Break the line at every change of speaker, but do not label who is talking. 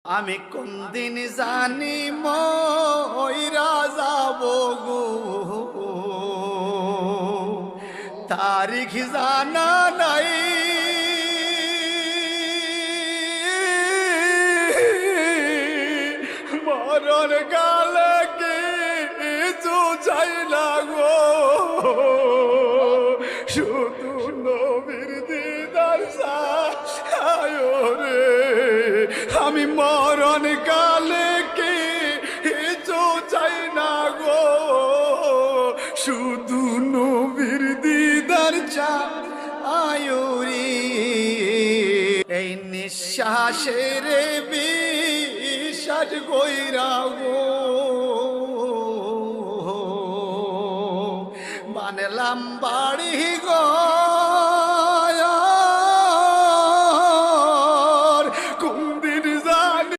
আমি কোন দিন জানি মইরা যাব গো, তারিখ জানা নাই। মরণ কালে কিছু চাই না গো, শুধু নবীর দিদার চাই রে। আমি মরণ কালে কিছু চাই না গো, শুধু নবীর দিদার চাই রে। এই নিঃশ্বাসের বিশ্বাস কইরা গো,